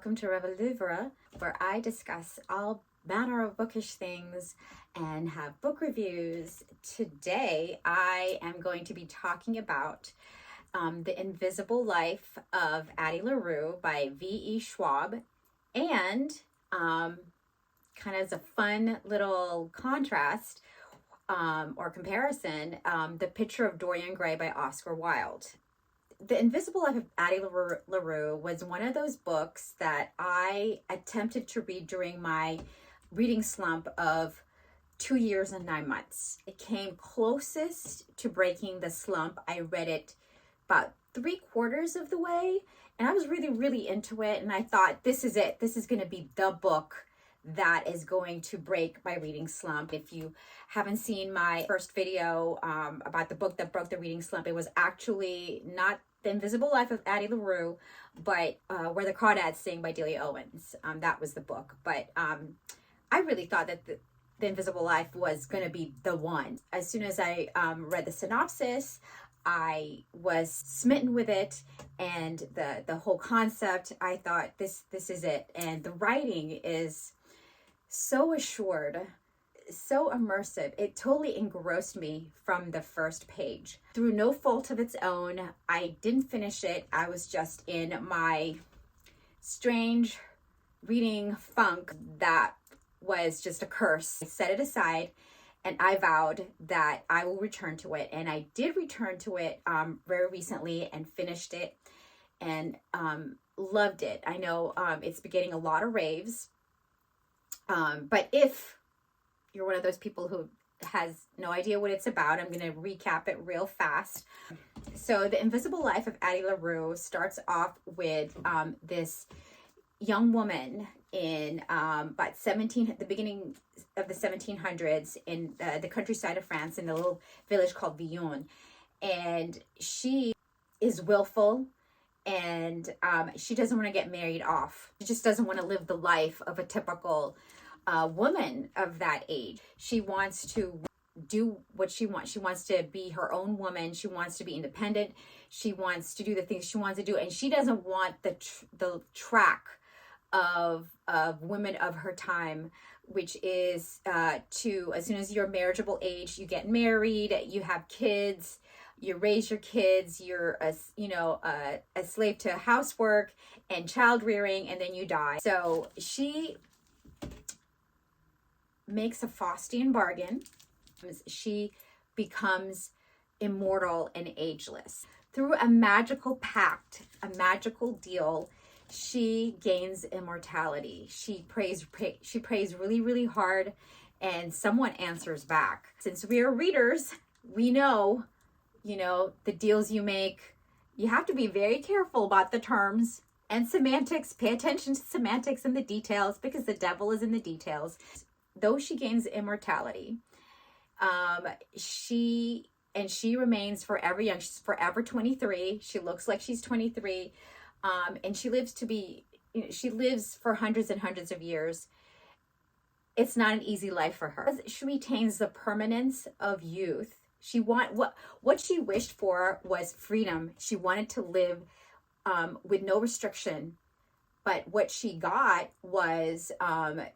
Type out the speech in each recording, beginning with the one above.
welcome to Larue Dorian, where I discuss all manner of bookish things and have book reviews. Today, I am going to be talking about The Invisible Life of Addie Larue by V.E. Schwab, and kind of as a fun little contrast or comparison, The Picture of Dorian Gray by Oscar Wilde. The Invisible Life of Addie Larue was one of those books that I attempted to read during my reading slump of 2 years and 9 months. It came closest to breaking the slump. I read it about 3/4 of the way, and I was really into it, and I thought, this is it. This is going to be the book that is going to break my reading slump. If you haven't seen my first video about the book that broke the reading slump, it was actually not The Invisible Life of Addie Larue, but Where the Crawdads Sing by Delia Owens. That was the book. But I really thought that the Invisible Life was going to be the one. As soon as I read the synopsis, I was smitten with it, and the whole concept. I thought, this is it. And the writing is so assured, so immersive. It totally engrossed me from the first page. Through no fault of its own, I didn't finish it. I was just in my strange reading funk that was just a curse. I set it aside, and I vowed that I will return to it. And I did return to it very recently and finished it and loved it. I know it's been getting a lot of raves. But if you're one of those people who has no idea what it's about, I'm going to recap it real fast. So The Invisible Life of Addie Larue starts off with this young woman in the beginning of the 1700s in the countryside of France, in a little village called Villon. And she is willful, and she doesn't want to get married off. She just doesn't want to live the life of a typical woman of that age. She wants to do what she wants. She wants to be her own woman. She wants to be independent. She wants to do the things she wants to do, and she doesn't want the track of women of her time, which is to, as soon as you're marriageable age, you get married, you have kids, you raise your kids, you're a slave to housework and child rearing, and then you die. So she makes a Faustian bargain. She becomes immortal and ageless. Through a magical pact, a magical deal, she gains immortality. She prays really hard, and someone answers back. Since we are readers, we know, the deals you make, you have to be very careful about the terms and semantics. Pay attention to semantics and the details, because the devil is in the details. Though she gains immortality, she remains forever young. She's forever 23. She looks like she's 23. And she lives for hundreds and hundreds of years. It's not an easy life for her. She retains the permanence of youth. What she wished for was freedom. She wanted to live with no restriction. But what she got was,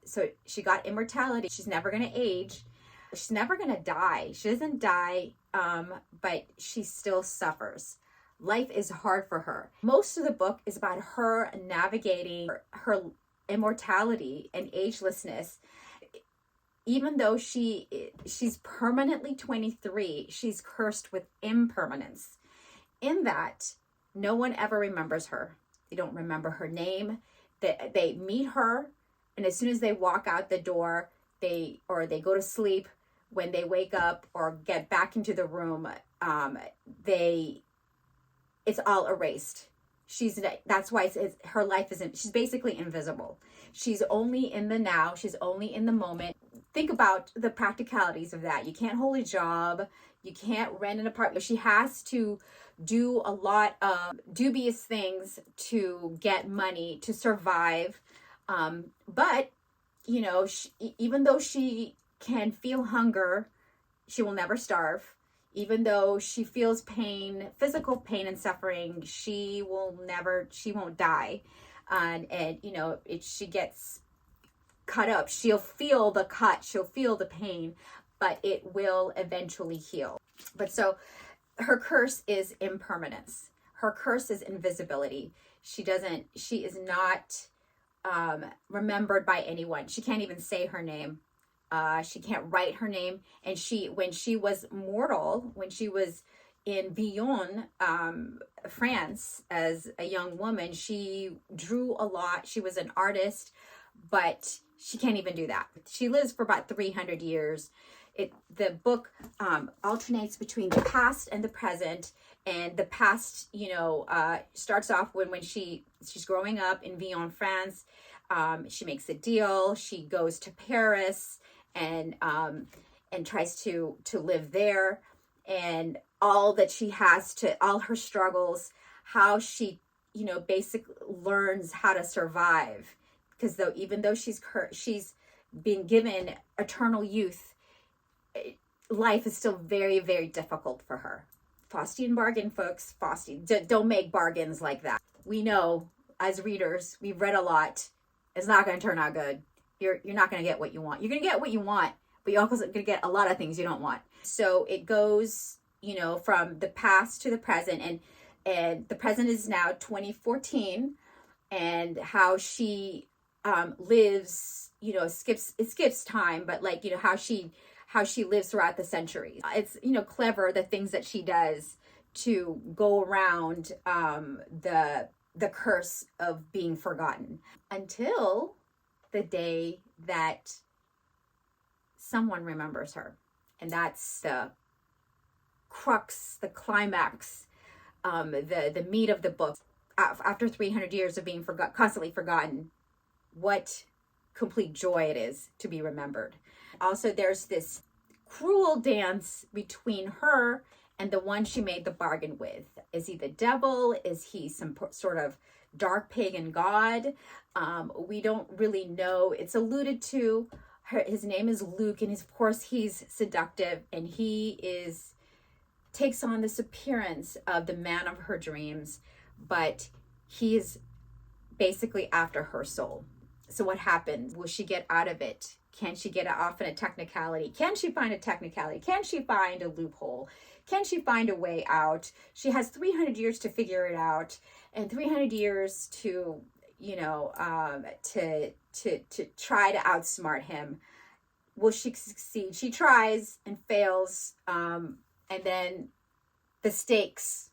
so she got immortality. She's never going to age. She's never going to die. She doesn't die, but she still suffers. Life is hard for her. Most of the book is about her navigating her immortality and agelessness. Even though she's permanently 23, she's cursed with impermanence, in that no one ever remembers her. They don't remember her name. They meet her, and as soon as they walk out the door, they go to sleep. When they wake up or get back into the room, it's all erased. That's why her life isn't. She's basically invisible. She's only in the now. She's only in the moment. Think about the practicalities of that. You can't hold a job. You can't rent an apartment. She has to do a lot of dubious things to get money to survive. But even though she can feel hunger, she will never starve. Even though she feels pain, physical pain and suffering, she won't die. and you know, if she gets cut up, she'll feel the cut, she'll feel the pain, but it will eventually heal. But so her curse is impermanence. Her curse is invisibility. She is not remembered by anyone. She can't even say her name. She can't write her name. And when she was mortal, when she was in Villon, France, as a young woman, she drew a lot. She was an artist, but she can't even do that. She lives for about 300 years. The book alternates between the past and the present. And the past, you know, starts off when she's growing up in Villon, France. She makes a deal. She goes to Paris and tries to live there. And all that she has all her struggles, how she, you know, basically learns how to survive. Because even though she's being given eternal youth, life is still very, very difficult for her. Faustian bargain, folks. Faustian. Don't make bargains like that. We know, as readers, we've read a lot. It's not going to turn out good. You're not going to get what you want. You're going to get what you want, but you're also going to get a lot of things you don't want. So it goes, you know, from the past to the present, and the present is now 2014, and how she lives, you know, it skips time, but like, you know, how she lives throughout the centuries. It's, you know, clever, the things that she does to go around the curse of being forgotten, until the day that someone remembers her. And that's the crux, the climax, the meat of the book. After 300 years of being constantly forgotten, what complete joy it is to be remembered. Also, there's this cruel dance between her and the one she made the bargain with. Is he the devil? Is he some sort of dark pagan god? We don't really know. It's alluded to. His name is Luke, and of course he's seductive, and he takes on this appearance of the man of her dreams, but he is basically after her soul. So what happens? Will she get out of it? Can she get off in a technicality? Can she find a technicality? Can she find a loophole? Can she find a way out? She has 300 years to figure it out, and 300 years to, you know, to try to outsmart him. Will she succeed? She tries and fails, and then the stakes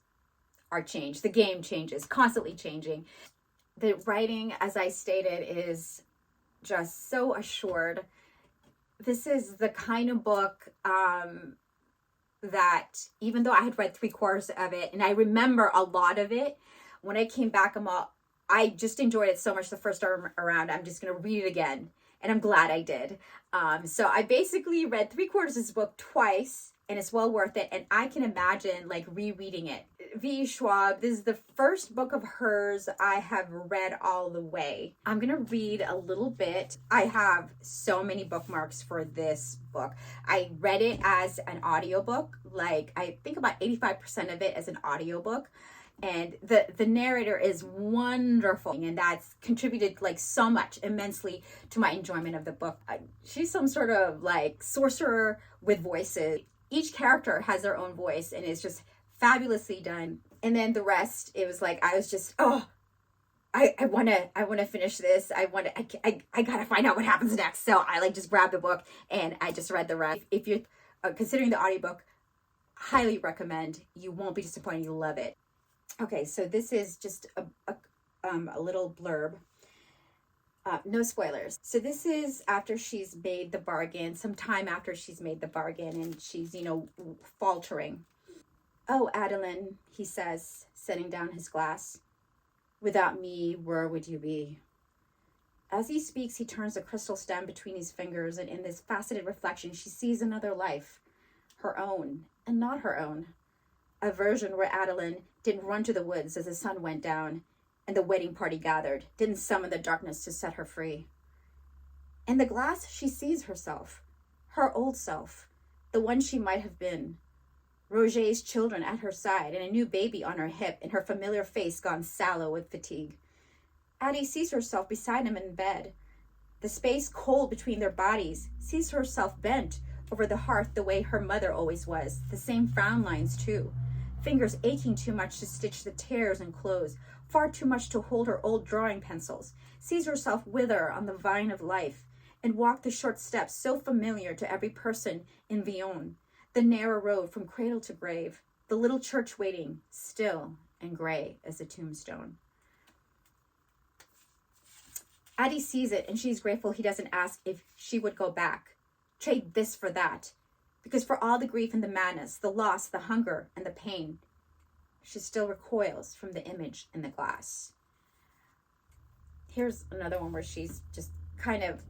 are changed. The game changes, constantly changing. The writing, as I stated, is just so assured. This is the kind of book that, even though I had read 3/4 of it, and I remember a lot of it, when I came back, I just enjoyed it so much the first time around. I'm just going to read it again, and I'm glad I did. So I basically read 3/4 of this book twice, and it's well worth it. And I can imagine like rereading it. V. Schwab, this is the first book of hers I have read all the way. I'm going to read a little bit. I have so many bookmarks for this book. I read it as an audiobook. Like, I think about 85% of it as an audiobook. And the narrator is wonderful, and that's contributed like so much immensely to my enjoyment of the book. She's some sort of like sorcerer with voices. Each character has their own voice, and it's just fabulously done. And then the rest, it was like, I was just, I want to finish this. I gotta find out what happens next. So I like just grabbed the book and I just read the rest. If you're considering the audiobook, highly recommend. You won't be disappointed. You'll love it. Okay, so this is just a little blurb. No spoilers. So this is after she's made the bargain, some time after she's made the bargain, and she's, you know, faltering. "Oh, Adeline," he says, setting down his glass. "Without me, where would you be?" As he speaks, he turns the crystal stem between his fingers, and in this faceted reflection, she sees another life, her own, and not her own. A version where Adeline didn't run to the woods as the sun went down and the wedding party gathered, didn't summon the darkness to set her free. In the glass, she sees herself, her old self, the one she might have been. Roger's children at her side and a new baby on her hip, and her familiar face gone sallow with fatigue. Addie sees herself beside him in bed. The space cold between their bodies, sees herself bent over the hearth the way her mother always was, the same frown lines too. Fingers aching too much to stitch the tears in clothes, far too much to hold her old drawing pencils, sees herself wither on the vine of life, and walk the short steps so familiar to every person in Vion, the narrow road from cradle to grave, the little church waiting, still and gray as a tombstone. Addy sees it, and she's grateful he doesn't ask if she would go back, trade this for that, because for all the grief and the madness, the loss, the hunger, and the pain, she still recoils from the image in the glass. Here's another one where she's just kind of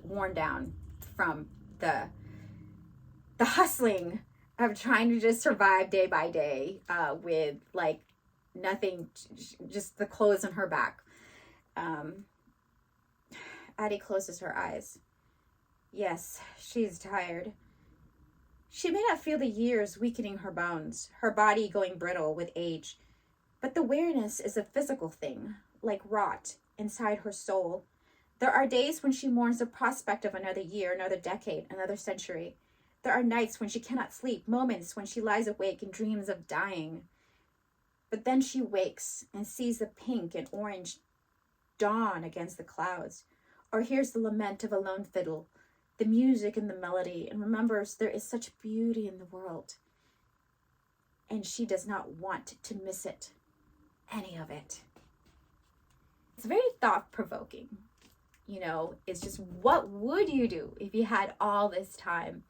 worn down from the hustling of trying to just survive day by day with like nothing, just the clothes on her back. Addy closes her eyes. Yes, she's tired. She may not feel the years weakening her bones, her body going brittle with age, but the weariness is a physical thing, like rot inside her soul. There are days when she mourns the prospect of another year, another decade, another century. There are nights when she cannot sleep, moments when she lies awake and dreams of dying. But then she wakes and sees the pink and orange dawn against the clouds, or hears the lament of a lone fiddle, the music and the melody, and remembers there is such beauty in the world. And she does not want to miss it, any of it. It's very thought-provoking. You know, it's just, what would you do if you had all this time?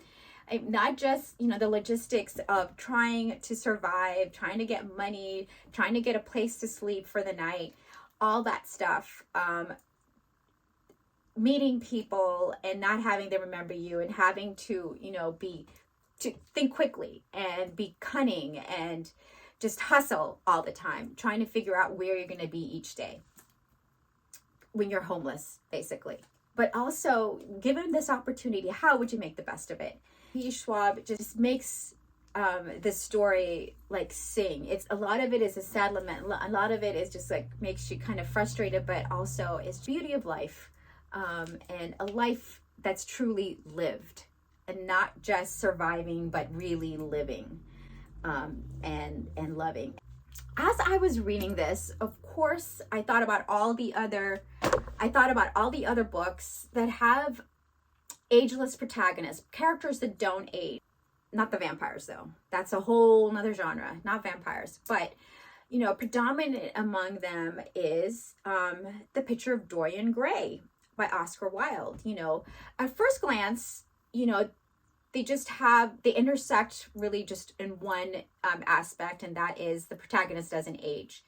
Not just, you know, the logistics of trying to survive, trying to get money, trying to get a place to sleep for the night, all that stuff. Meeting people and not having them remember you, and having to, you know, to think quickly and be cunning and just hustle all the time, trying to figure out where you're going to be each day when you're homeless, basically. But also, given this opportunity, how would you make the best of it? Schwab just makes this story like sing. It's a lot of it is a sad lament. A lot of it is just like makes you kind of frustrated, but also it's beauty of life. And a life that's truly lived, and not just surviving, but really living, and loving. As I was reading this, of course, I thought about all the other books that have ageless protagonists, characters that don't age. Not the vampires, though. That's a whole nother genre, not vampires. But, you know, predominant among them is The Picture of Dorian Gray by Oscar Wilde. You know, at first glance, you know, they intersect really just in one aspect, and that is the protagonist doesn't age,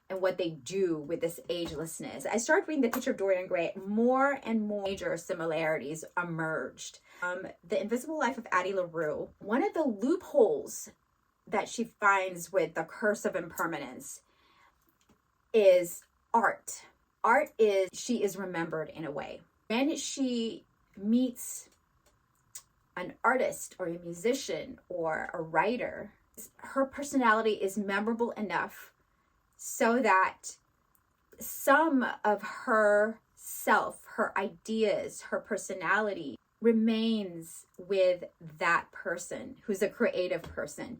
and what they do with this agelessness. I started reading The Picture of Dorian Gray, more and more major similarities emerged. The Invisible Life of Addie Larue, one of the loopholes that she finds with The Curse of Impermanence is art. Art is, she is remembered in a way. When she meets an artist or a musician or a writer, her personality is memorable enough so that some of her self, her ideas, her personality remains with that person who's a creative person.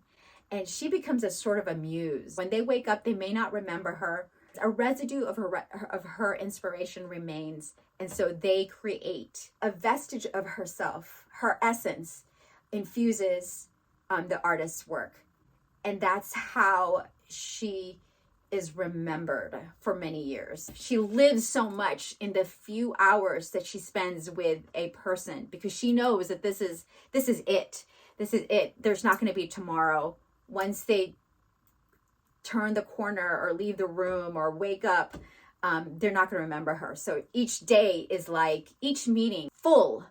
And she becomes a sort of a muse. When they wake up, they may not remember her. A residue of her inspiration remains, and so they create a vestige of herself. Her essence infuses the artist's work, and that's how she is remembered for many years. She lives so much in the few hours that she spends with a person, because she knows that this is it. There's not going to be tomorrow. Once they turn the corner or leave the room or wake up, they're not going to remember her. So each day is like, each meeting full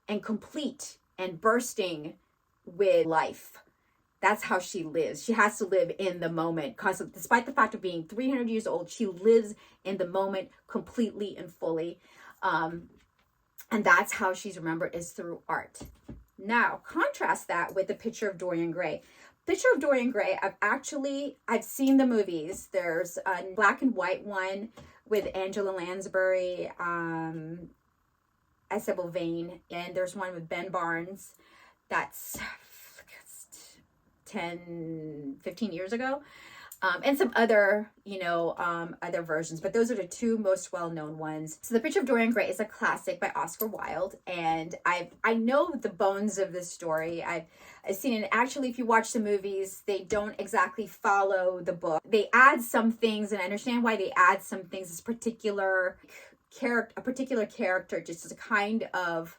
and complete and bursting with life. That's how she lives. She has to live in the moment, because despite the fact of being 300 years old, she lives in the moment completely and fully. And that's how she's remembered, is through art. Now, contrast that with The Picture of Dorian Gray. Picture of Dorian Gray, I've seen the movies. There's a black and white one with Angela Lansbury, Sybil Vane, and there's one with Ben Barnes that's 10-15 years ago, and some other other versions, but those are the two most well-known ones. So The Picture of Dorian Gray is a classic by Oscar Wilde, and I know the bones of this story. I've seen it. Actually, if you watch the movies, they don't exactly follow the book. They add some things, and I understand why they add some things. This particular character just as a kind of,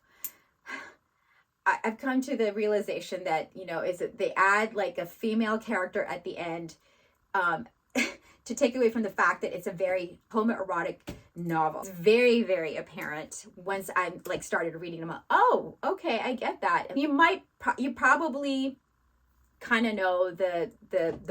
I've come to the realization that, is that they add like a female character at the end to take away from the fact that it's a very homoerotic novel. It's very, very apparent once I started reading them. Oh, okay, I get that. You probably kind of know the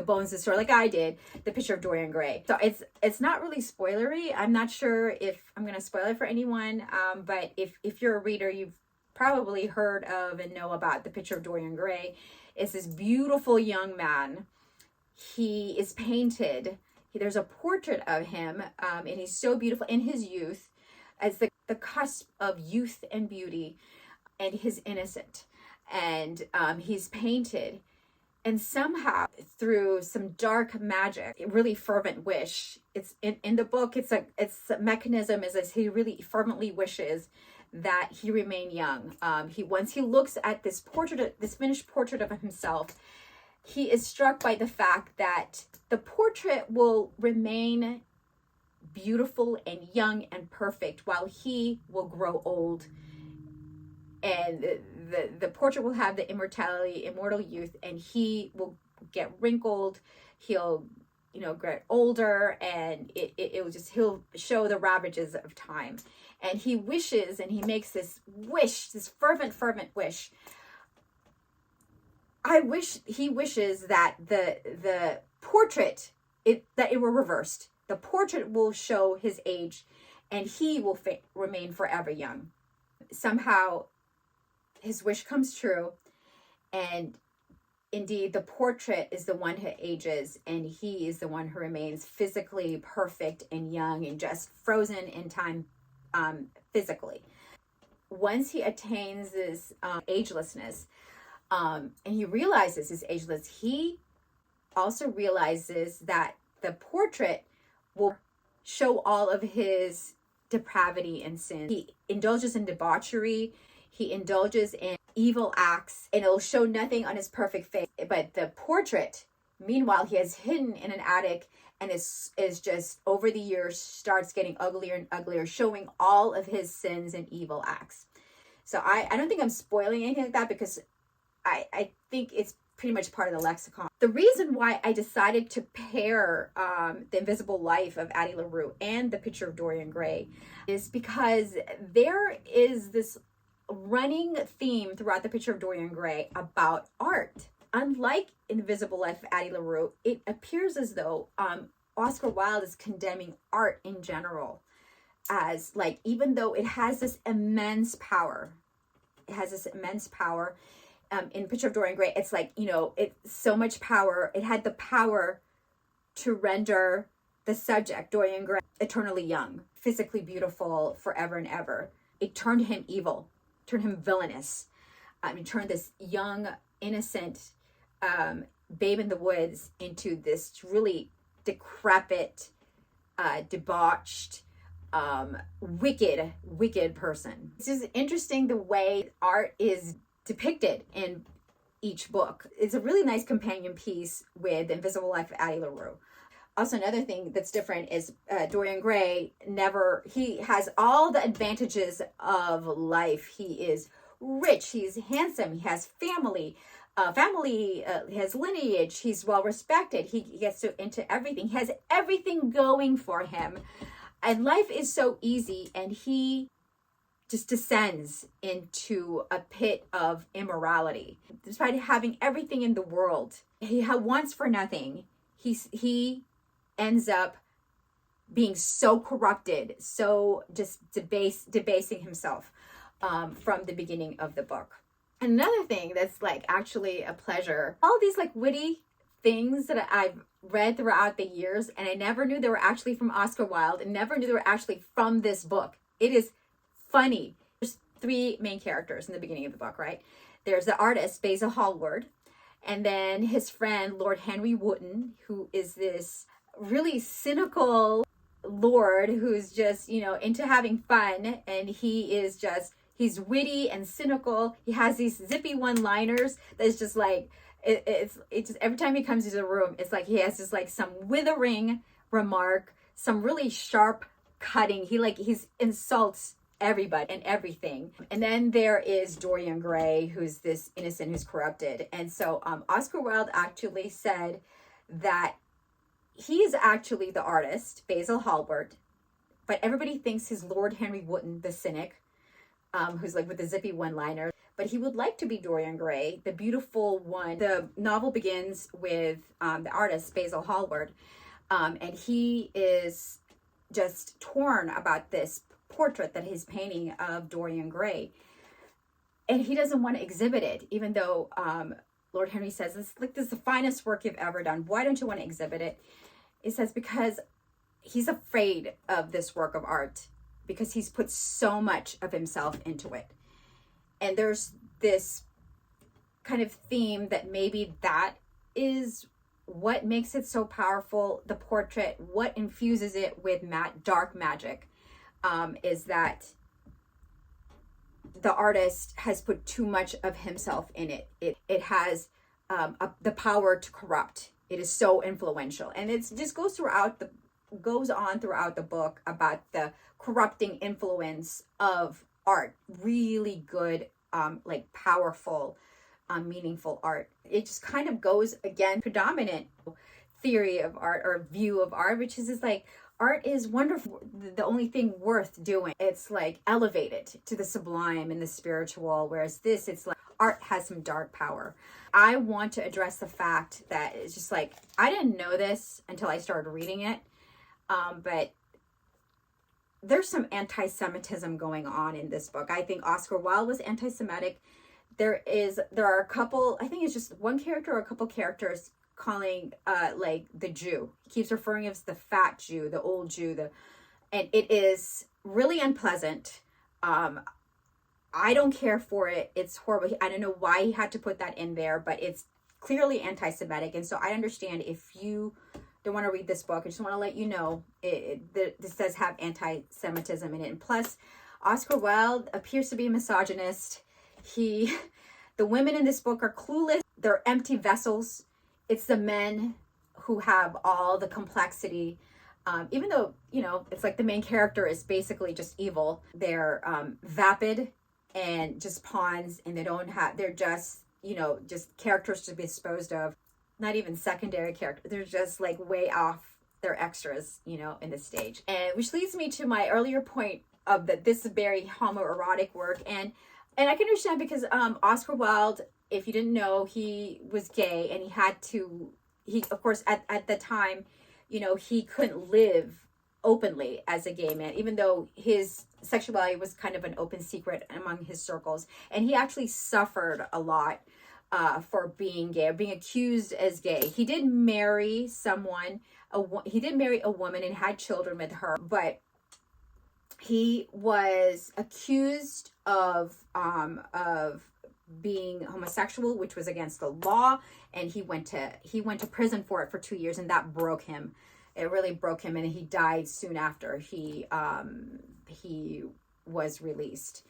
bones of the story, like I did, The Picture of Dorian Gray. So it's not really spoilery. I'm not sure if I'm going to spoil it for anyone, but if you're a reader, you've probably heard of and know about The Picture of Dorian Gray. It's this beautiful young man. He is painted. There's a portrait of him, and he's so beautiful in his youth, as the cusp of youth and beauty, and he's innocent. And he's painted. And somehow, through some dark magic, a really fervent wish, it's in the book, it's a mechanism is he really fervently wishes that he remain young. Once he looks at this finished portrait of himself, he is struck by the fact that the portrait will remain beautiful and young and perfect while he will grow old. And the portrait will have the immortal youth, and he will get wrinkled. He'll, get older, and he'll show the ravages of time. And he wishes, and he makes this wish, this fervent wish. He wishes that the portrait, that it were reversed. The portrait will show his age, and he will remain forever young. Somehow, his wish comes true, and indeed, the portrait is the one who ages, and he is the one who remains physically perfect and young and just frozen in time, physically. Once he attains this agelessness, and he realizes his ageless, he also realizes that the portrait will show all of his depravity and sin. He indulges in debauchery. He indulges in evil acts, and it'll show nothing on his perfect face. But the portrait, meanwhile, he has hidden in an attic, and is just over the years starts getting uglier and uglier, showing all of his sins and evil acts. So I don't think I'm spoiling anything like that, because I think it's pretty much part of the lexicon. The reason why I decided to pair The Invisible Life of Addie Larue and The Picture of Dorian Gray is because there is this running theme throughout The Picture of Dorian Gray about art. Unlike Invisible Life of Addie Larue, it appears as though Oscar Wilde is condemning art in general, as even though it has this immense power. In Picture of Dorian Gray, it's it's so much power. It had the power to render the subject, Dorian Gray, eternally young, physically beautiful forever and ever. It turned him evil, turned him villainous. It turned this young, innocent babe in the woods into this really decrepit, debauched, wicked person. It's just interesting the way art is depicted in each book. It's a really nice companion piece with The Invisible Life of Addie Larue. Also, another thing that's different is Dorian Gray he has all the advantages of life. He is rich, he's handsome, he has family, he has lineage, he's well respected, he gets into everything, he has everything going for him. And life is so easy, and he just descends into a pit of immorality. Despite having everything in the world, he wants for nothing. He ends up being so corrupted, so just debasing himself from the beginning of the book. Another thing that's actually a pleasure, all these witty things that I've read throughout the years, and I never knew they were actually from Oscar Wilde, and never knew they were actually from this book. It is funny. There's three main characters in the beginning of the book, right? There's the artist, Basil Hallward, and then his friend, Lord Henry Wotton, who is this really cynical lord who's just, into having fun. And he's witty and cynical. He has these zippy one-liners that's just like, it's just every time he comes into the room, it's like he has just like some withering remark, some really sharp cutting. He insults everybody and everything. And then there is Dorian Gray, who's this innocent, who's corrupted. And so Oscar Wilde actually said that he is actually the artist, Basil Hallward, but everybody thinks he's Lord Henry Wotton, the cynic, who's like with the zippy one-liner. But he would like to be Dorian Gray, the beautiful one. The novel begins with the artist, Basil Hallward, and he is just torn about this portrait that he's painting of Dorian Gray. And he doesn't want to exhibit it, even though Lord Henry says, this is the finest work you've ever done. Why don't you want to exhibit it? He says, because he's afraid of this work of art, because he's put so much of himself into it. And there's this kind of theme that maybe that is what makes it so powerful, the portrait, what infuses it with dark magic, is that the artist has put too much of himself in it. It has the power to corrupt. It is so influential. And it just goes on throughout the book about the corrupting influence of art. Really good, powerful, meaningful art. It just kind of goes again, predominant theory of art or view of art, which is like, art is wonderful. The only thing worth doing. It's like elevated to the sublime and the spiritual, whereas it's like art has some dark power. I want to address the fact that it's just like, I didn't know this until I started reading it, but there's some anti-Semitism going on in this book. I think Oscar Wilde was anti-Semitic. There are a couple, I think it's just one character or a couple characters calling the Jew. He keeps referring as the fat Jew, the old Jew, and it is really unpleasant. I don't care for it. It's horrible. I don't know why he had to put that in there, but it's clearly anti-Semitic. And so I understand if you don't want to read this book, I just want to let you know this does have anti-Semitism in it. And plus, Oscar Wilde appears to be a misogynist. The women in this book are clueless. They're empty vessels. It's the men who have all the complexity. Even though, it's like the main character is basically just evil. They're vapid and just pawns, and they're just, just characters to be disposed of. Not even secondary characters. They're just like way off. They're extras, in the stage. And which leads me to my earlier point of that this is very homoerotic work. And I can understand because Oscar Wilde, if you didn't know, he was gay, and he of course at the time, he couldn't live openly as a gay man, even though his sexuality was kind of an open secret among his circles. And he actually suffered a lot for being gay, or being accused as gay. He did marry he did marry a woman and had children with her, but he was accused of being homosexual, which was against the law, and he went to prison for it for 2 years, and that broke him. It really broke him, and he died soon after he was released.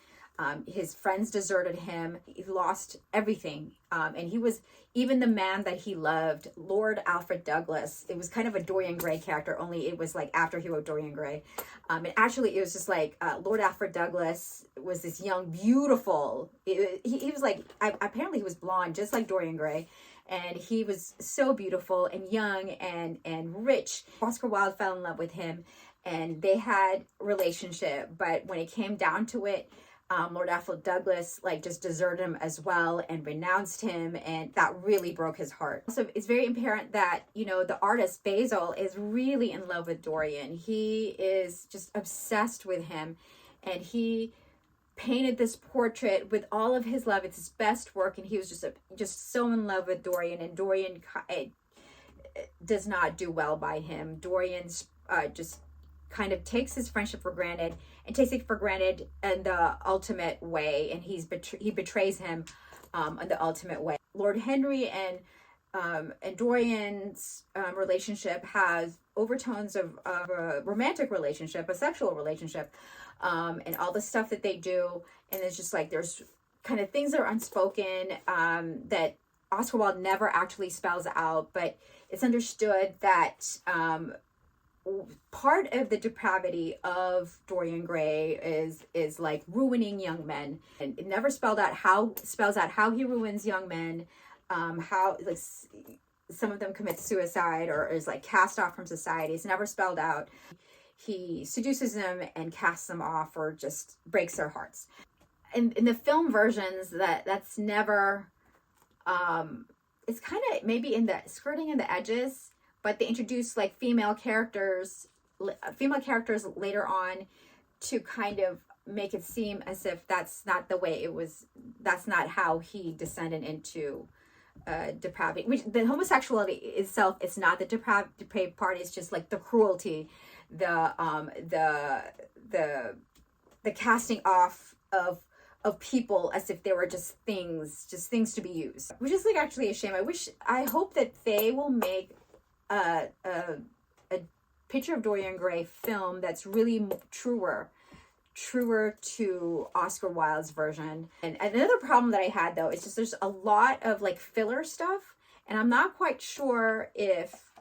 His friends deserted him. He lost everything, and he was even the man that he loved, Lord Alfred Douglas. It was kind of a Dorian Gray character, only it was like after he wrote Dorian Gray. And actually, it was just like Lord Alfred Douglas was this young, beautiful. He was like, apparently he was blonde, just like Dorian Gray. And he was so beautiful and young and rich. Oscar Wilde fell in love with him, and they had a relationship. But when it came down to it, Lord Alfred Douglas just deserted him as well and renounced him, and that really broke his heart. So it's very apparent that, the artist Basil is really in love with Dorian. He is just obsessed with him, and he painted this portrait with all of his love. It's his best work, and he was just so in love with Dorian. And Dorian does not do well by him. Dorian's just kind of takes his friendship for granted and takes it for granted in the ultimate way, and he betrays him in the ultimate way. Lord Henry and Dorian's relationship has overtones of a romantic relationship, a sexual relationship, and all the stuff that they do. And it's just like there's kind of things that are unspoken that Oscar Wilde never actually spells out, but it's understood that part of the depravity of Dorian Gray is like ruining young men, and it never spells out how he ruins young men, how like some of them commit suicide or is like cast off from society. It's never spelled out. He seduces them and casts them off or just breaks their hearts. In the film versions, that's never, it's kind of maybe in the skirting in the edges, but they introduce like female characters later on to kind of make it seem as if that's not the way it was. That's not how he descended into depravity. Which the homosexuality itself is not the depraved part. It's just like the cruelty, the casting off of people as if they were just things to be used, which is like actually a shame. I hope that they will make a Picture of Dorian Gray film that's really truer to Oscar Wilde's version. And another problem that I had though is just there's a lot of like filler stuff, and I'm not quite sure if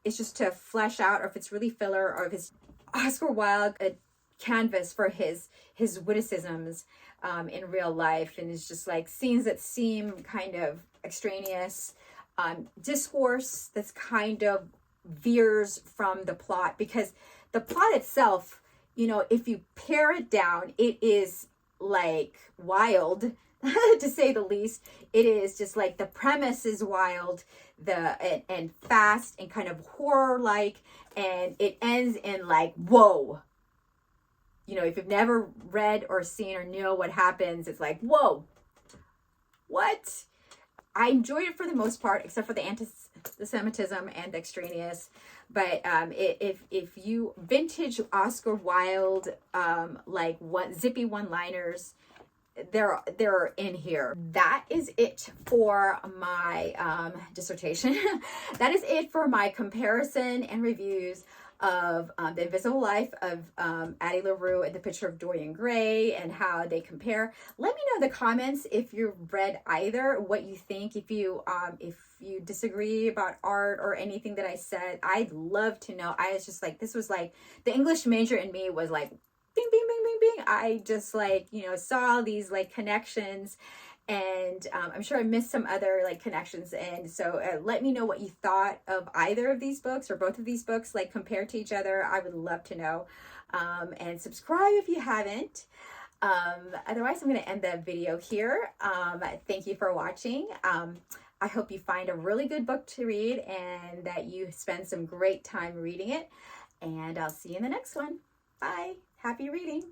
it's just to flesh out or if it's really filler or if it's Oscar Wilde a canvas for his witticisms in real life, and it's just like scenes that seem kind of extraneous, discourse that's kind of veers from the plot, because the plot itself, you know, if you pare it down, it is like wild to say the least. It is just like the premise is wild, and fast and kind of horror like, and it ends in like, whoa. You know, if you've never read or seen or know what happens, it's like, whoa, what? I enjoyed it for the most part, except for the anti-Semitism and the extraneous. But if you vintage Oscar Wilde, like zippy one-liners, they're in here. That is it for my dissertation. That is it for my comparison and reviews of The Invisible Life of Addie Larue and The Picture of Dorian Gray and how they compare. Let me know in the comments if you've read either, what you think. If you disagree about art or anything that I said, I'd love to know. I was just like, this was like, the English major in me was like, bing, bing, bing, bing, bing. I just like, you know, saw these like connections, and I'm sure I missed some other like connections. And so let me know what you thought of either of these books or both of these books, like compared to each other. I would love to know. And subscribe if you haven't. Otherwise, I'm going to end the video here. Thank you for watching. I hope you find a really good book to read and that you spend some great time reading it. And I'll see you in the next one. Bye. Happy reading.